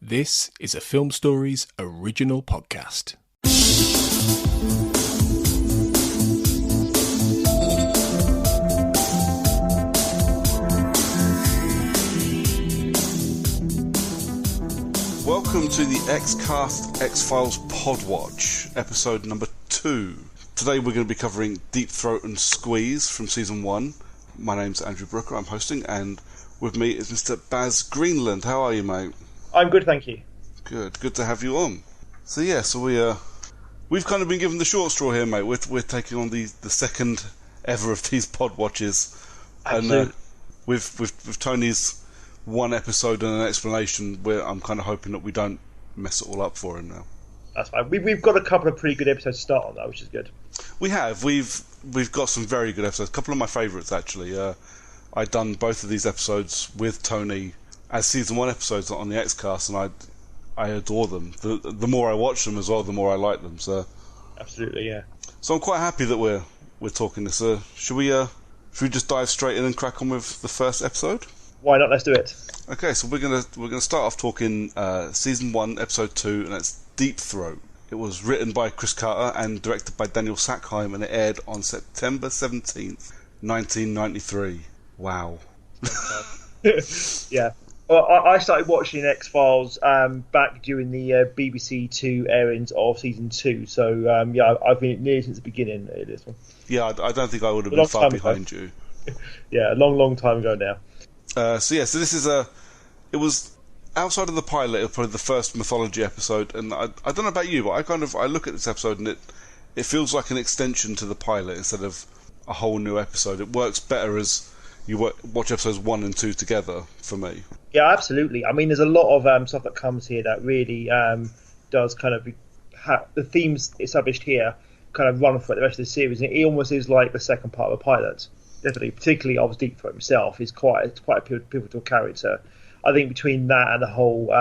This is a Film Stories original podcast. Welcome to the Xcast X-Files Podwatch, episode number 2. Today we're going to be covering Deep Throat and Squeeze from season 1. My name's Andrew Brooker, I'm hosting, and with me is Mr. Baz Greenland. How are you, mate? I'm good, thank you. Good to have you on. So we've kind of been given the short straw here, mate. We're taking on the second ever of these Podwatches. Absolutely. And with Tony's one episode and an explanation, I'm kind of hoping that we don't mess it all up for him now. That's fine. We've got a couple of pretty good episodes to start on, though, which is good. We have. We've got some very good episodes. A couple of my favourites, actually. I'd done both of these episodes with Tony as season 1 episodes on the Xcast, and I adore them. The more I watch them as well, the more I like them. So absolutely, yeah. So I'm quite happy that we're talking this. Should we just dive straight in and crack on with the first episode? Why not? Let's do it. Okay, so we're gonna start off talking season 1, episode 2, and that's Deep Throat. It was written by Chris Carter and directed by Daniel Sackheim, and it aired on September 17th, 1993. Wow. Yeah. Well, I started watching X-Files back during the BBC 2 airings of season 2, so I've been nearly since the beginning of this one. Yeah, I don't think I would have been far behind you. Yeah, a long time ago now. So this is it was outside of the pilot, it was probably the first mythology episode, and I don't know about you, but I look at this episode and it feels like an extension to the pilot instead of a whole new episode. It works better as you watch episodes 1 and 2 together, for me. Yeah, absolutely. I mean, there's a lot of stuff that comes here that really does kind of the themes established here kind of run for the rest of the series, and it almost is like the second part of the pilot. Definitely, particularly obviously Deep Throat himself is quite a pivotal character. I think between that and the whole,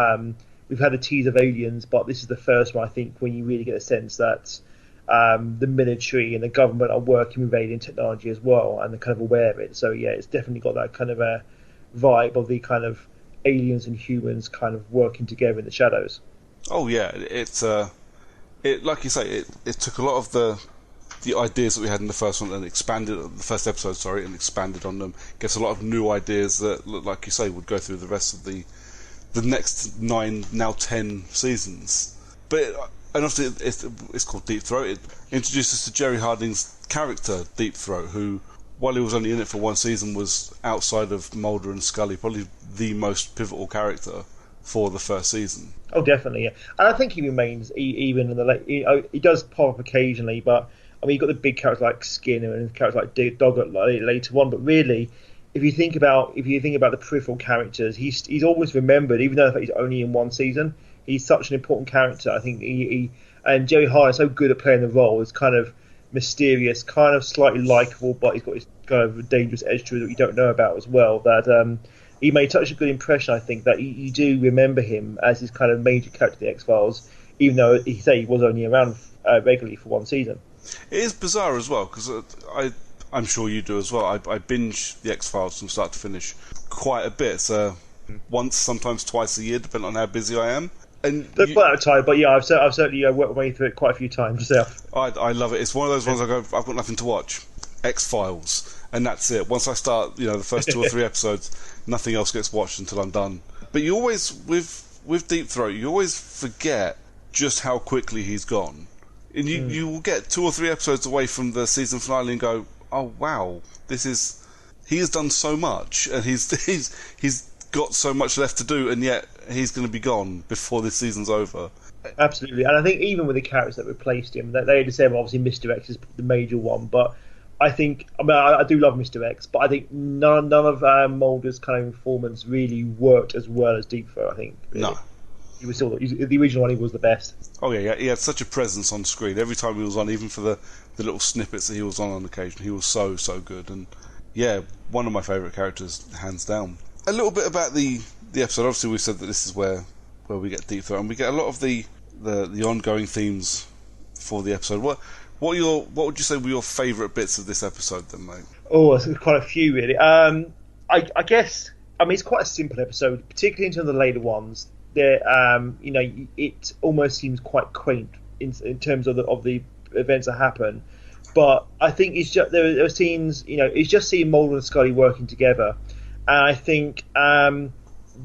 we've had a tease of aliens, but this is the first one I think when you really get a sense that the military and the government are working with alien technology as well, and they're kind of aware of it. So yeah, it's definitely got that kind of a vibe of the kind of aliens and humans kind of working together in the shadows. Oh yeah, it's like you say, it took a lot of the ideas that we had in the first one and expanded the first episode, and expanded on them. Gets a lot of new ideas that, like you say, would go through the rest of the next 9, now 10 seasons. But and obviously it's called Deep Throat. It introduces us to Jerry Harding's character, Deep Throat, who, while he was only in it for one season, was outside of Mulder and Scully probably the most pivotal character for the first season. Oh, definitely, yeah. And I think he remains even in the late. He does pop up occasionally, but I mean, you've got the big characters like Skinner and characters like Doggett later on. But really, if you think about the peripheral characters, he's always remembered, even though he's only in one season. He's such an important character. I think and Jerry Harding is so good at playing the role. It's kind of mysterious, kind of slightly likable, but he's got this kind of dangerous edge to it that you don't know about as well. That he made such a good impression, I think, that you do remember him as his kind of major character of the X-Files, even though he was only around regularly for one season. It is bizarre as well, because I'm sure you do as well. I binge the X-Files from start to finish quite a bit. So once, sometimes twice a year, depending on how busy I am. And quite out of time, but yeah, I've certainly worked my way through it quite a few times myself. I love it. It's one of those ones I go, I've got nothing to watch. X-Files, and that's it. Once I start, the first 2 or 3 episodes, nothing else gets watched until I'm done. But you always, with Deep Throat, you always forget just how quickly he's gone. And you will get 2 or 3 episodes away from the season finale and go, oh wow, he has done so much, and he's got so much left to do, and yet he's going to be gone before this season's over. Absolutely, and I think even with the characters that replaced him, they had to say, obviously Mr. X is the major one, but I do love Mr. X, but I think none of Mulder's kind of informants really worked as well as Deep Throat. I think really. No. He was still the original one. He was the best. Oh yeah, he had such a presence on screen every time he was on, even for the little snippets that he was on occasion. He was so good, and yeah, one of my favourite characters, hands down. A little bit about the episode. Obviously, we've said that this is where we get Deep Throat, and we get a lot of the ongoing themes for the episode. What would you say were your favourite bits of this episode, then, mate? Oh, there's quite a few really. I guess it's quite a simple episode, particularly into the later ones. it almost seems quite quaint in terms of the events that happen. But I think it's just there are scenes, it's just seeing Mulder and Scully working together, and I think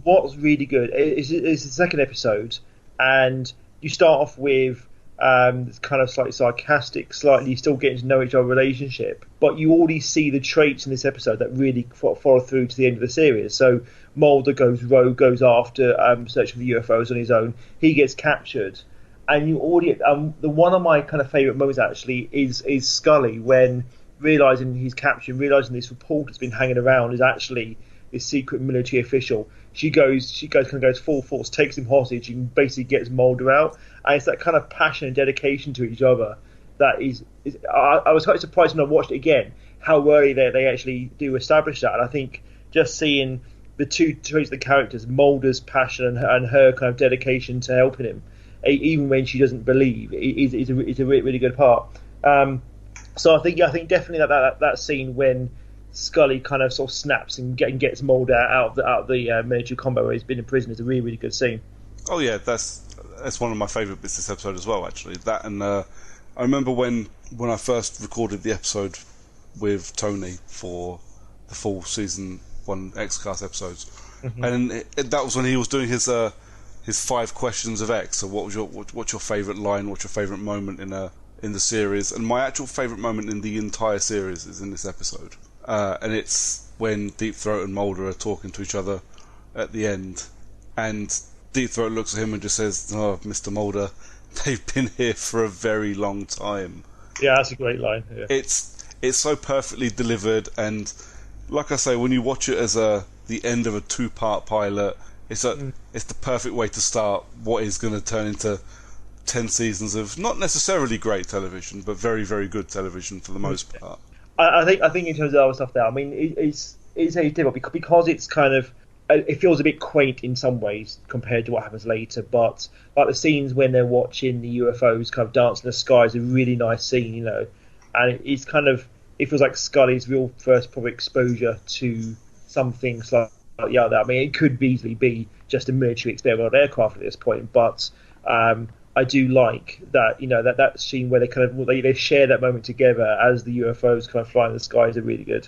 what's really good is the second episode, and you start off with this kind of slightly sarcastic, slightly still getting to know each other relationship, but you already see the traits in this episode that really follow through to the end of the series. So Mulder goes rogue, goes after searching for the UFOs on his own. He gets captured, and you already the one of my kind of favourite moments actually is Scully when realising he's captured, realising this report that's been hanging around is actually this secret military official. She goes full force, takes him hostage, and basically gets Mulder out. And it's that kind of passion and dedication to each other that is I was quite surprised when I watched it again how early they actually do establish that. And I think just seeing the two traits of the characters, Mulder's passion and her kind of dedication to helping him, even when she doesn't believe, is a really good part. So I think definitely that scene when Scully kind of sort of snaps and gets Mulder out of the military combat where he's been in prison is a really, really good scene. Oh yeah, that's one of my favourite bits of this episode as well, actually. That and I remember when I first recorded the episode with Tony for the full season 1 X-Cast episodes, and that was when he was doing his 5 questions of X. So what's your favourite line? What's your favourite moment in the series? And my actual favourite moment in the entire series is in this episode. And it's when Deep Throat and Mulder are talking to each other at the end, and Deep Throat looks at him and just says, "Oh, Mr. Mulder, they've been here for a very long time." Yeah, that's a great line. Yeah. It's so perfectly delivered, and like I say, when you watch it as the end of a 2-part pilot, it's the perfect way to start what is going to turn into 10 seasons of not necessarily great television, but very, very good television for the most part. I think in terms of other stuff there, I mean, it's difficult because it's kind of, it feels a bit quaint in some ways compared to what happens later. But like the scenes when they're watching the UFOs kind of dance in the sky is a really nice scene, and it's kind of, it feels like Scully's real first proper exposure to something slightly out there. I mean, it could easily be just a military experimental aircraft at this point, but I do like that, that scene where they share that moment together as the UFOs kind of fly in the skies are really good,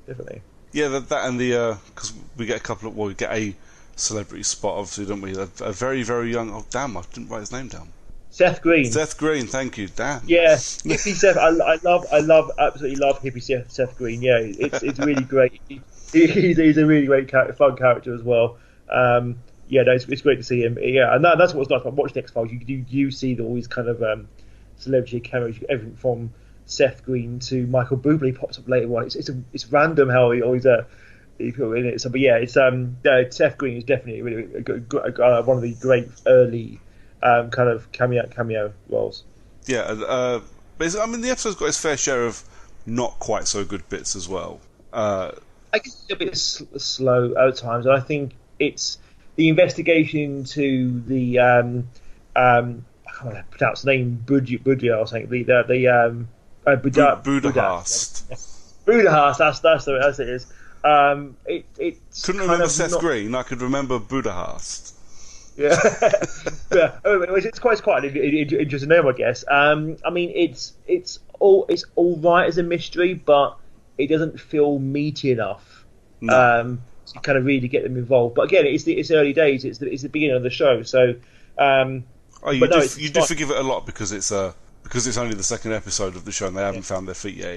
definitely. Yeah, that and the because we get we get a celebrity spot, obviously, don't we? A very, very young. Oh damn! I didn't write his name down. Seth Green. Seth Green, thank you. Damn. Yeah, hippie Seth. Absolutely love hippie Seth Green. Yeah, it's really great. He's a really great fun character as well. Yeah, no, it's great to see him. Yeah, and that's what's nice about watching X-Files. You see all these kind of celebrity cameos, everything from Seth Green to Michael Bublé pops up later on. It's random how he always he put in it. So, but yeah, it's Seth Green is definitely really one of the great early kind of cameo roles. Yeah, but I mean the episode's got its fair share of not quite so good bits as well. I guess it's a bit slow at times, and I think it's the investigation to the I can't pronounce the name Budya or something. Budahast. Budahast. That's it is. It couldn't remember Seth Green. I could remember Budahast. Yeah, yeah. It's quite an interesting name, I guess. I mean, it's all right as a mystery, but it doesn't feel meaty enough. No. To kind of really get them involved. But again, it's early days. It's the beginning of the show, so. You do forgive it a lot because it's only the second episode of the show and they haven't found their feet yet.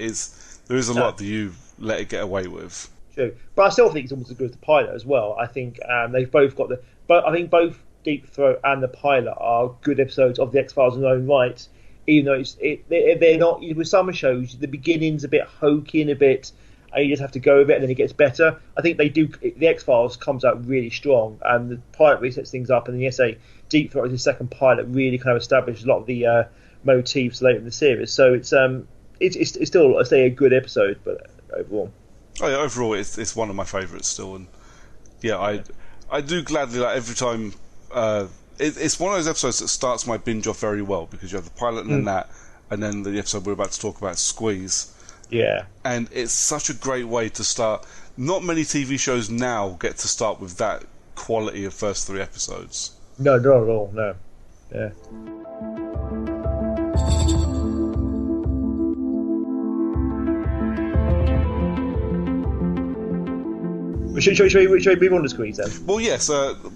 There is a lot that you let it get away with. True, but I still think it's almost as good as the pilot as well. I think they've both got I think both Deep Throat and the pilot are good episodes of the X-Files in their own right. Even though they're not, with some shows, the beginning's a bit hokey and a bit. And you just have to go with it, and then it gets better. I think they do. The X-Files comes out really strong, and the pilot resets things up. And the Deep Throat is the second pilot really kind of established a lot of the motifs later in the series. So it's still, I say, a good episode, but overall. Oh yeah, overall it's one of my favourites still, and yeah, I do gladly every time. It's one of those episodes that starts my binge off very well because you have the pilot and then that, and then the episode we're about to talk about, Squeeze. Yeah. And it's such a great way to start. Not many TV shows now get to start with that quality of first 3 episodes. No, not at all. No. Yeah. Should we move on to Squeeze then? Well, yes,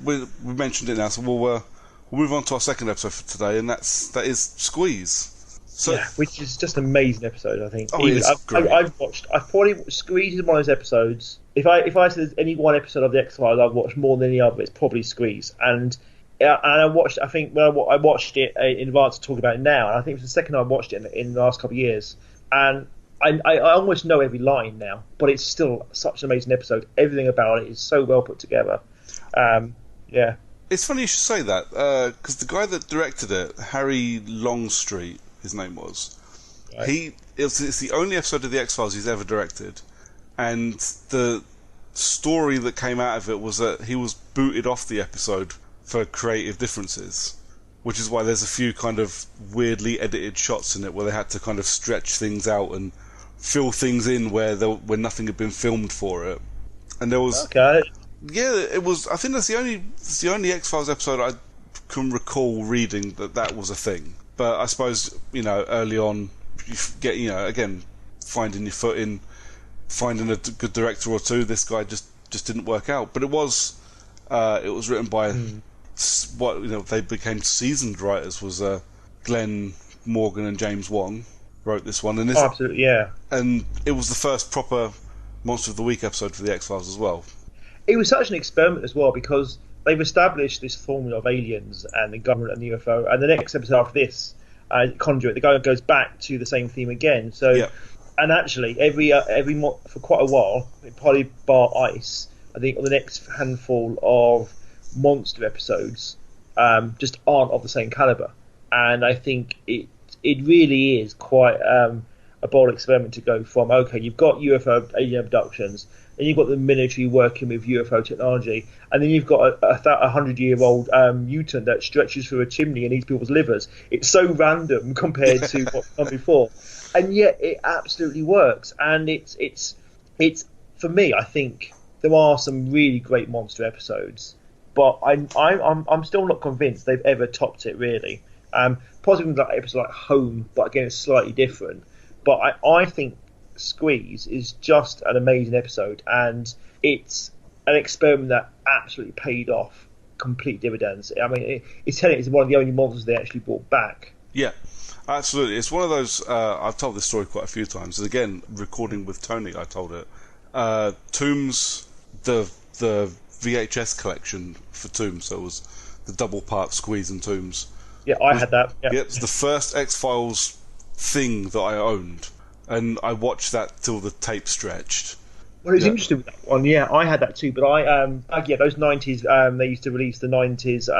we mentioned it now, so we'll move on to our second episode for today, and that is Squeeze. So, yeah, which is just an amazing episode, I think. Oh, it's great. I've probably Squeeze is one of those episodes. If I said there's any one episode of the X-Files I've watched more than any other, it's probably Squeeze. And I watched. I think when I watched it in advance to talk about it now, and I think it was the second time I watched it in the last couple of years, and I almost know every line now, but it's still such an amazing episode. Everything about it is so well put together. Yeah. It's funny you should say that, because the guy that directed it, Harry Longstreet, his name was, right. It's the only episode of The X-Files he's ever directed, and the story that came out of it was that he was booted off the episode for creative differences, which is why there's a few kind of weirdly edited shots in it where they had to kind of stretch things out and fill things in where nothing had been filmed for it. And there was... Okay. Yeah, it was... I think that's the only X-Files episode I can recall reading that was a thing. But I suppose, early on, you get, again, finding your foot in, finding a good director or two. This guy just didn't work out. But it was written by what they became seasoned writers. Was Glenn Morgan and James Wong wrote this one, and absolutely, yeah. And it was the first proper Monster of the Week episode for the X-Files as well. It was such an experiment as well because they've established this formula of aliens and the government and the UFO, and the next episode after this, Conduit, the guy goes back to the same theme again. So, yeah. And actually, for quite a while, probably bar Ice, I think on the next handful of monster episodes, just aren't of the same caliber, and I think it really is quite a bold experiment to go from, okay, you've got UFO alien abductions, and you've got the military working with UFO technology, and then you've got a 100-year-old mutant that stretches through a chimney and eats people's livers. It's so random compared to what's come before, and yet it absolutely works. And it's for me, I think there are some really great monster episodes, but I'm still not convinced they've ever topped it really. Possibly like episode like Home, but again it's slightly different. But I think Squeeze is just an amazing episode, and it's an experiment that absolutely paid off complete dividends. I mean, it's one of the only monsters they actually brought back. Yeah, absolutely. It's one of those. I've told this story quite a few times. And again, recording with Tony, I told it. Tombs, the VHS collection for Tombs, so it was the double part Squeeze and Tombs. Yeah, I had that. Yeah. It's the first X-Files thing that I owned, and I watched that till the tape stretched. Well, it's interesting with that one. Yeah, I had that too. But those 90s, they used to release the 90s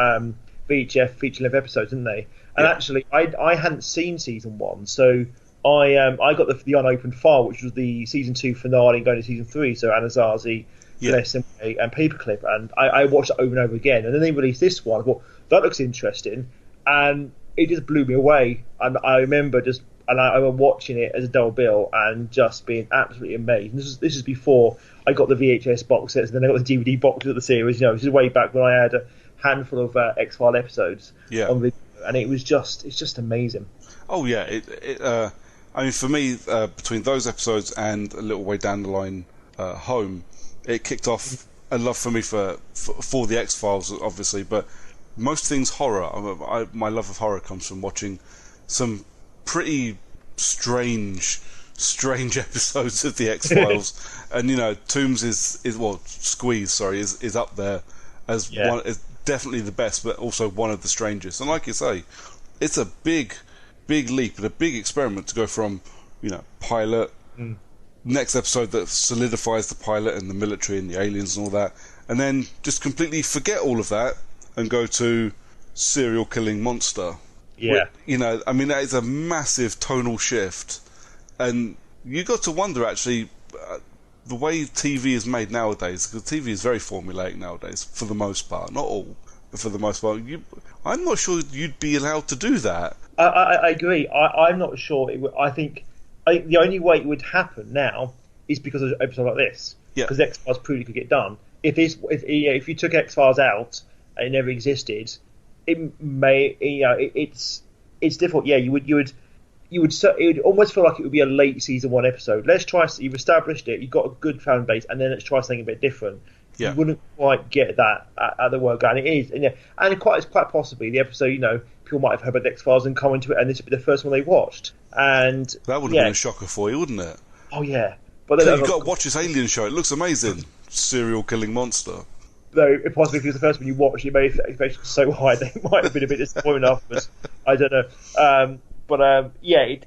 VHF feature-length episodes, didn't they? And actually, I hadn't seen season 1, so I got the unopened file, which was the season 2 finale going to season 3. So Anasazi, Lesson and Paperclip, and I watched it over and over again. And then they released this one. I thought that looks interesting, and it just blew me away. And I remember I was watching it as a double bill and just being absolutely amazed. And this is before I got the VHS box sets, and then I got the DVD boxes of the series. This is way back when I had a handful of X-File episodes on video, and it's just amazing. Oh yeah, I mean, for me, between those episodes and a little way down the line, Home, it kicked off a love for me for the X-Files, obviously, but most things horror. My love of horror comes from watching some pretty strange episodes of the X-Files. And Tombs Squeeze is up there as one, is definitely the best, but also one of the strangest. And like you say, it's a big leap and a big experiment to go from pilot, next episode that solidifies the pilot and the military and the aliens and all that, and then just completely forget all of that and go to serial killing monster. Yeah. I mean, that is a massive tonal shift. And you got to wonder, actually, the way TV is made nowadays, because TV is very formulaic nowadays, for the most part. Not all, but for the most part. I'm not sure you'd be allowed to do that. I agree. I'm not sure. I think the only way it would happen now is because of an episode like this. Yeah. Because X-Files proved it could get done. If you took X-Files out and it never existed, it may, it's difficult. Yeah, it would almost feel like it would be a late season 1 episode. Let's try. You've established it. You've got a good fan base, and then let's try something a bit different. Yeah. You wouldn't quite get that at the work, and it is, and it's quite possibly the episode. People might have heard about the X-Files and come into it, and this would be the first one they watched. And that would have been a shocker for you, wouldn't it? Oh yeah, but then you've got to watch this alien show. It looks amazing. Serial killing monster. Though possibly if it was the first one you watched, you made expectations so high they might have been a bit disappointed afterwards. I don't know.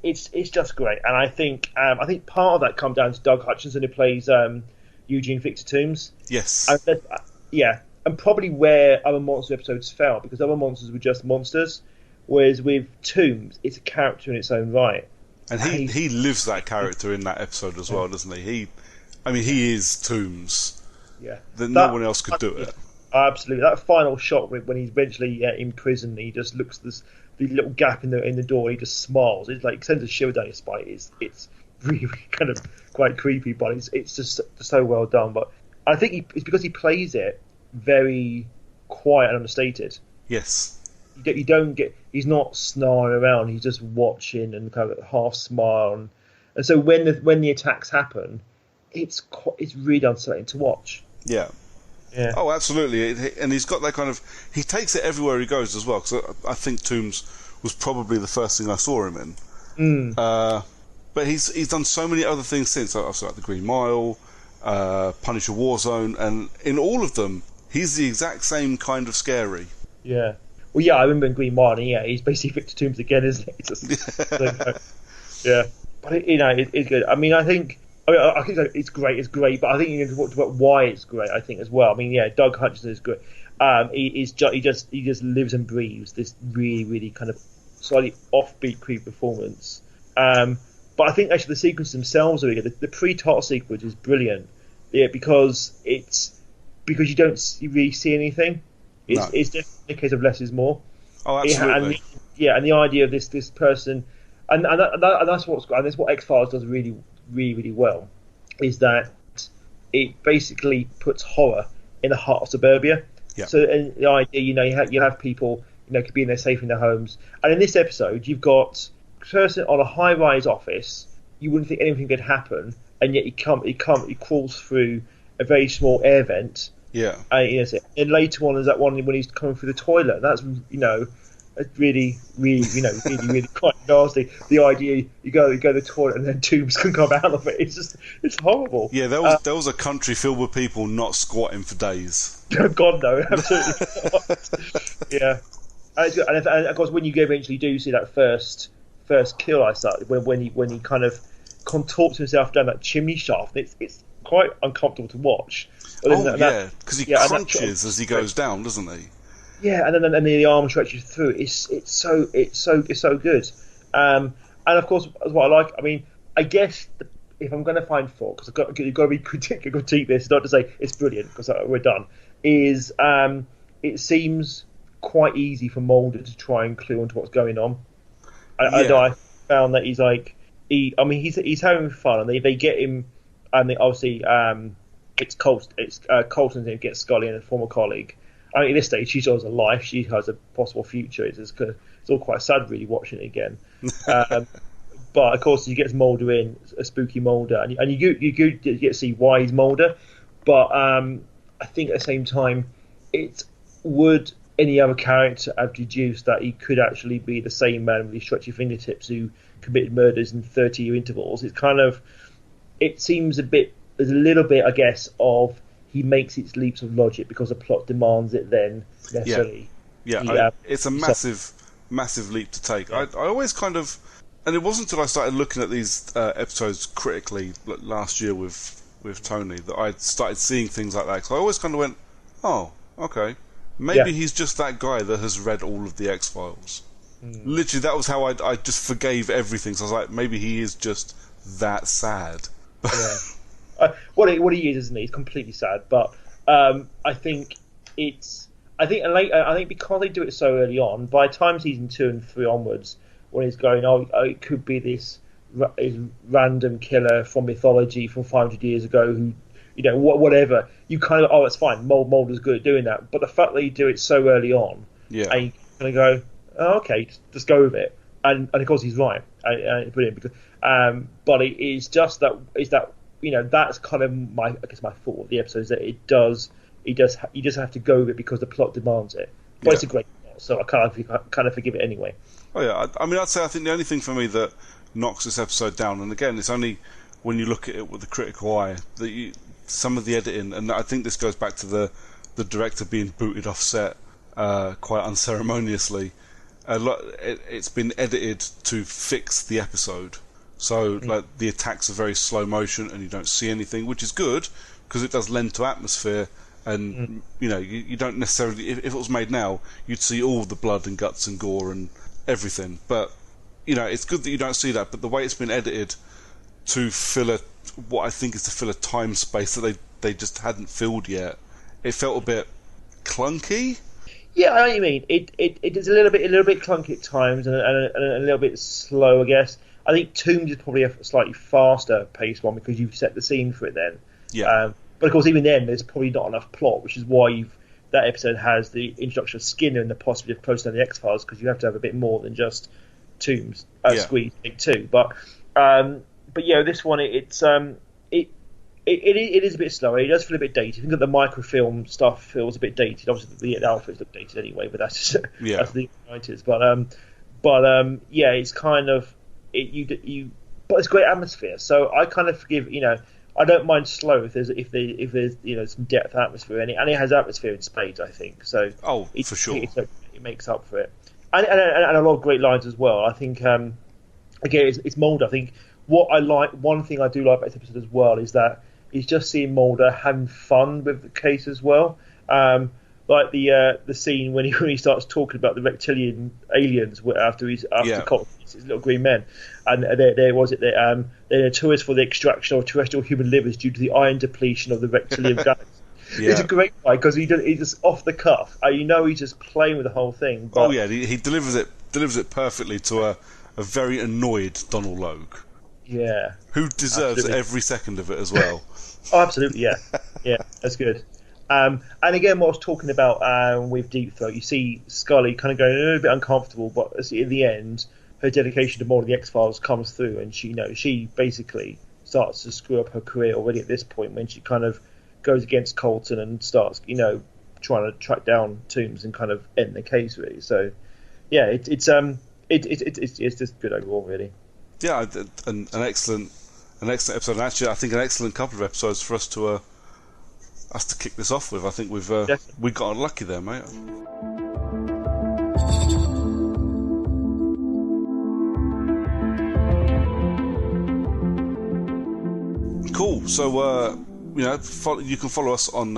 It's just great, and I think part of that comes down to Doug Hutchinson, who plays Eugene Victor Toombs. Yes. And probably where other monster episodes fell, because other monsters were just monsters, whereas with Toombs, it's a character in its own right. And he lives that character in that episode as well, doesn't he? He is Toombs. Yeah. No one else could do it. Absolutely. That final shot when he's eventually in prison, he just looks at the little gap in the door, he just smiles. It's like sends a shiver down his spine. It's really, really kind of quite creepy, but it's just so well done. But I think it's because he plays it very quiet and understated. Yes. You don't get. He's not snarling around. He's just watching and kind of half smile. And so when the attacks happen, it's really unsettling to watch. Yeah. Yeah. Oh, absolutely. And he's got that kind of. He takes it everywhere he goes as well. Because I think Toombs was probably the first thing I saw him in. But he's done so many other things since. I've seen like the Green Mile, Punisher Warzone, and in all of them, he's the exact same kind of scary. Yeah. Well, yeah, I remember in Green Mile, and he's basically Victor Toombs again, isn't he? Yeah. But it's good. I think it's great, but I think you need to talk about why it's great. I think as well. Doug Hutchinson is great. He just lives and breathes this really, really kind of slightly offbeat, creepy performance. But I think actually the sequences themselves are really good. The pre-title sequence is brilliant. Yeah, because you don't really see anything. It's definitely a case of less is more. Oh, absolutely. And the idea of this person, and that's what's great. And that's what X-Files does really, really, really well, is that it basically puts horror in the heart of suburbia. Yeah. So and the idea, you have people, could be in there safe in their homes. And in this episode, you've got a person on a high-rise office. You wouldn't think anything could happen, and yet he crawls through a very small air vent. Yeah. And later on, there's that one when he's coming through the toilet. That's really, really, really, really quite nasty. The idea you go to the toilet and then Toombs can come out of it. It's horrible. Yeah, there was a country filled with people not squatting for days. God no, absolutely not. Yeah, and of course when you eventually do see that first kill, I started when he kind of contorts himself down that chimney shaft. It's quite uncomfortable to watch. Because he crunches as he goes down, doesn't he? Yeah, and then the arm stretches through. It's so good. And of course, what I like. I guess if I'm going to find fault, because you've got to be critique this, not to say it's brilliant because we're done. Is it seems quite easy for Mulder to try and clue into what's going on. I found that he's having fun, and they get him, and obviously it's Colton who gets Scully and a former colleague. At this stage, she shows a life. She has a possible future. It's all quite sad, really, watching it again. But of course, he gets Mulder in, a spooky Mulder, and you get to see why he's Mulder. But I think at the same time, it would any other character have deduced that he could actually be the same man with his stretchy fingertips who committed murders in 30-year intervals. It seems there's a little bit, I guess, of he makes its leaps of logic because the plot demands it then necessarily. Yeah, it's a massive leap to take. I always kind of, and it wasn't until I started looking at these episodes critically last year with Tony that I started seeing things like that. So I always kind of went, oh, okay, maybe he's just that guy that has read all of the X-Files. Literally, that was how I just forgave everything. So I was like, maybe he is just that sad. Yeah. What he is, isn't he? He's completely sad. But I think because they do it so early on, by the time season 2 and 3 onwards, when he's going, it could be this random killer from mythology from 500 years ago who, whatever. You kind of, it's fine. Mulder's good at doing that. But the fact that you do it so early on, and kind of go, oh, okay, just go with it. And of course he's right, brilliant. Because, but it is just that that's kind of my fault of the episode is that you just have to go with it because the plot demands it. But it's a great plot, so I kind of forgive it anyway. Oh yeah, I'd say I think the only thing for me that knocks this episode down, and again, it's only when you look at it with a critical eye that some of the editing, and I think this goes back to the director being booted off set quite unceremoniously. It's been edited to fix the episode, so like the attacks are very slow motion and you don't see anything, which is good because it does lend to atmosphere. And you don't necessarily, if it was made now, you'd see all the blood and guts and gore and everything. But it's good that you don't see that. But the way it's been edited to fill what I think is to fill a time space that they just hadn't filled yet, it felt a bit clunky. Yeah, I know what you mean. It is a little bit clunky at times and a little bit slow, I guess. I think Tombs is probably a slightly faster paced one because you've set the scene for it then. Yeah. But of course, even then, there's probably not enough plot, which is why that episode has the introduction of Skinner and the possibility of closing down the X-Files, because you have to have a bit more than just Tombs squeeze big two. But this one it is a bit slower. It does feel a bit dated. I think that the microfilm stuff feels a bit dated. Obviously, the outfits look dated anyway, but that's that's the 90s. But it's kind of but it's great atmosphere. So I kind of forgive. I don't mind slow if there's some depth atmosphere and it has atmosphere in spades, I think. So for sure, it makes up for it, and a lot of great lines as well. I think again it's Mulder. I think one thing I do like about this episode as well is that it's just seeing Mulder having fun with the case as well. Like the scene when he starts talking about the reptilian aliens after Colt his little green men, and they're notorious for the extraction of terrestrial human livers due to the iron depletion of the reptilian planets. Yeah. It's a great guy because he's just off the cuff. He's just playing with the whole thing. But, he delivers it perfectly to a very annoyed Donald Logue. Yeah, who deserves every second of it as well. Oh, absolutely, yeah, that's good. And again, what I was talking about with Deep Throat, you see Scully kind of going a little bit uncomfortable, but in the end, her dedication to more of the X-Files comes through, and she basically starts to screw up her career already at this point when she kind of goes against Colton and starts, trying to track down Toombs and kind of end the case really. So, yeah, it's just good overall, really. Yeah, an excellent episode, and actually, I think an excellent couple of episodes for us to kick this off with. I think we got unlucky there, mate. Cool. So you can follow us on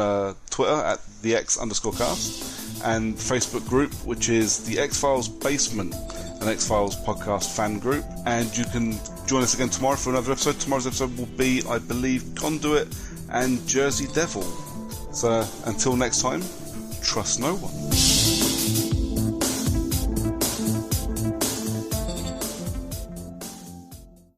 Twitter at the X_cast and Facebook group, which is the X-Files Basement, an X-Files podcast fan group. And you can join us again tomorrow for another episode. Tomorrow's episode will be, I believe, Conduit and Jersey Devil. So until next time, trust no one.